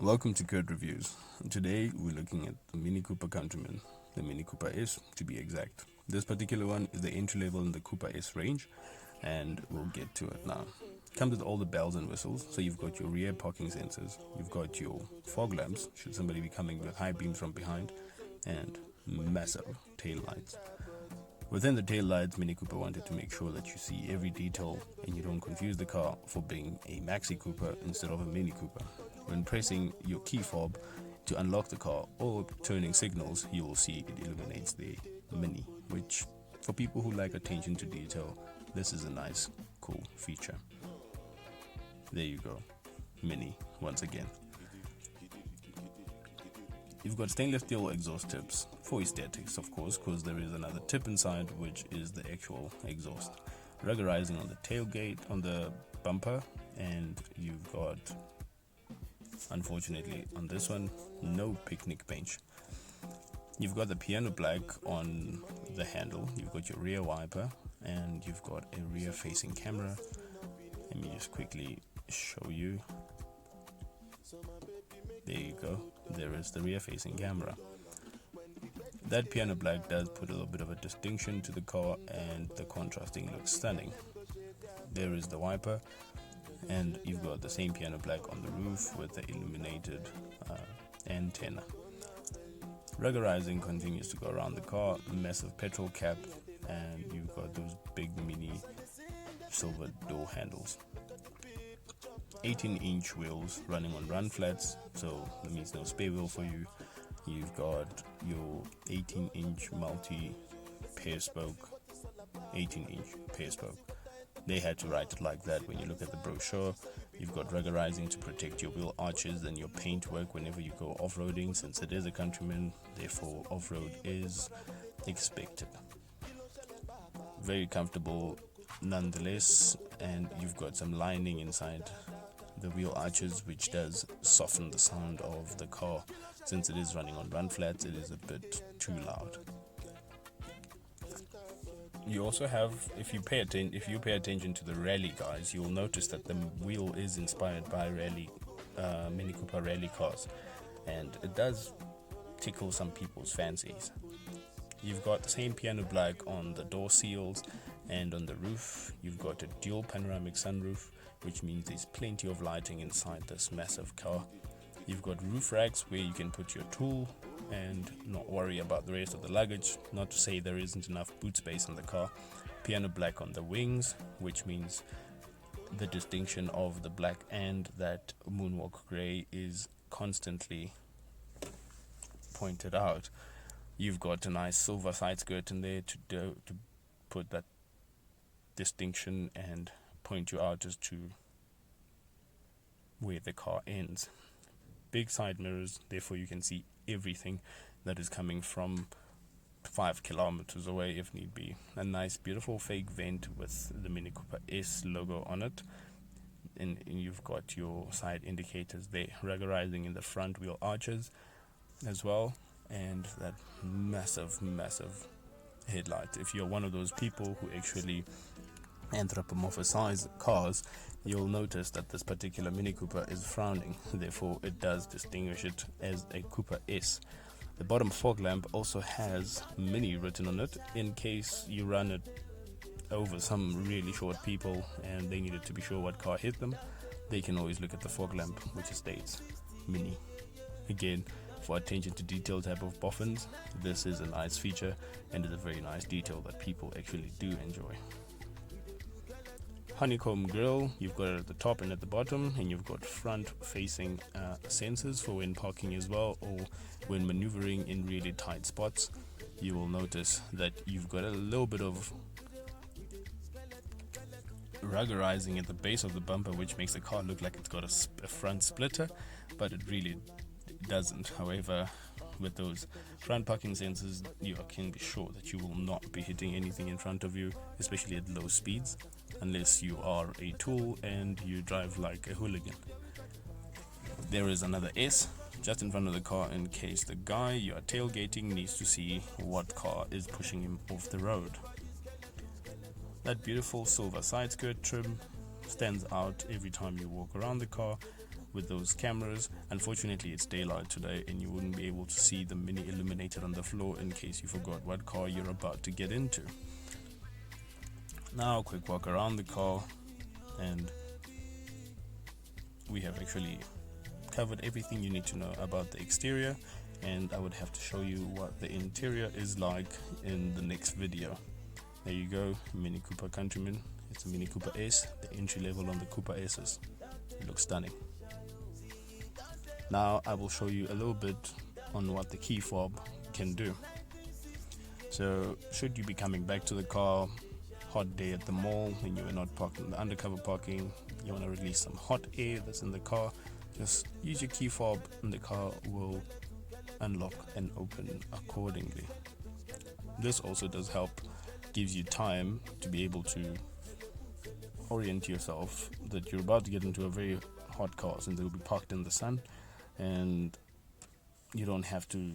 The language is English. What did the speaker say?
Welcome to Curtreviews. Today we're looking at the Mini Cooper Countryman, the Mini Cooper S to be exact. This particular one is the entry level in the Cooper S range, and we'll get to it now. Comes with all the bells and whistles, so you've got your rear parking sensors, you've got your fog lamps, should somebody be coming with high beams from behind, and massive tail lights. Within the tail lights, Mini Cooper wanted to make sure that you see every detail and you don't confuse the car for being a Maxi Cooper instead of a Mini Cooper. When pressing your key fob to unlock the car or turning signals, you will see it illuminates the Mini, which for people who like attention to detail, this is a nice, cool feature. There you go, Mini once again. You've got stainless steel exhaust tips for aesthetics, of course, because there is another tip inside, which is the actual exhaust. Ruggerizing on the tailgate, on the bumper, and you've got, unfortunately, on this one, no picnic bench. You've got the piano black on the handle, you've got your rear wiper, and you've got a rear facing camera. Let me just quickly show you. There you go, there is the rear facing camera. That piano black does put a little bit of a distinction to the car, and the contrasting looks stunning. There is the wiper, and you've got the same piano black on the roof with the illuminated antenna. Ruggerizing continues to go around the car, massive petrol cap, and you've got those big mini silver door handles. 18-inch wheels running on run flats, so that means no spare wheel for you. You've got your 18-inch multi pair spoke, 18-inch pair spoke. They had to write it like that when you look at the brochure. You've got ruggerizing to protect your wheel arches and your paintwork whenever you go off-roading, since it is a Countryman, therefore off-road is expected. Very comfortable nonetheless, and you've got some lining inside the wheel arches, which does soften the sound of the car. Since it is running on run flats, it is a bit too loud. You also have, if you pay attention to the rally guys, you'll notice that the wheel is inspired by Mini Cooper rally cars, and it does tickle some people's fancies. You've got the same piano black on the door seals and on the roof. You've got a dual panoramic sunroof, which means there's plenty of lighting inside this massive car. You've got roof racks where you can put your tool and not worry about the rest of the luggage. Not to say there isn't enough boot space in the car. Piano black on the wings, which means the distinction of the black and that moonwalk grey is constantly pointed out. You've got a nice silver side skirt in there to put that distinction and point you out as to where the car ends. Big side mirrors, therefore you can see everything that is coming from 5 kilometers away if need be. A nice beautiful fake vent with the Mini Cooper S logo on it, and you've got your side indicators there, ruggerizing in the front wheel arches as well, and that massive headlight. If you're one of those people who actually anthropomorphize cars, you'll notice that this particular Mini Cooper is frowning, therefore it does distinguish it as a Cooper S. The bottom fog lamp also has Mini written on it, in case you run it over some really short people and they needed to be sure what car hit them. They can always look at the fog lamp, which states Mini. Again, for attention to detail type of boffins, this is a nice feature and is a very nice detail that people actually do enjoy. Honeycomb grille, you've got it at the top and at the bottom, and you've got front facing sensors for when parking as well, or when maneuvering in really tight spots. You will notice that you've got a little bit of ruggerizing at the base of the bumper, which makes the car look like it's got a front splitter, but it really doesn't. However, with those front parking sensors, you can be sure that you will not be hitting anything in front of you, especially at low speeds, unless you are a tool and you drive like a hooligan. There is another S just in front of the car in case the guy you are tailgating needs to see what car is pushing him off the road. That beautiful silver side skirt trim stands out every time you walk around the car, with those cameras. Unfortunately, it's daylight today and you wouldn't be able to see the Mini illuminated on the floor in case you forgot what car you're about to get into. Now, a quick walk around the car, and we have actually covered everything you need to know about the exterior, and I would have to show you what the interior is like in the next video. There you go, Mini Cooper Countryman. It's a Mini Cooper S, the entry level on the Cooper S's. It looks stunning. Now I will show you a little bit on what the key fob can do. So should you be coming back to the car, hot day at the mall and you are not parked in the undercover parking, you want to release some hot air that's in the car, just use your key fob and the car will unlock and open accordingly. This also does help, gives you time to be able to orient yourself that you're about to get into a very hot car, and they'll be parked in the sun, and you don't have to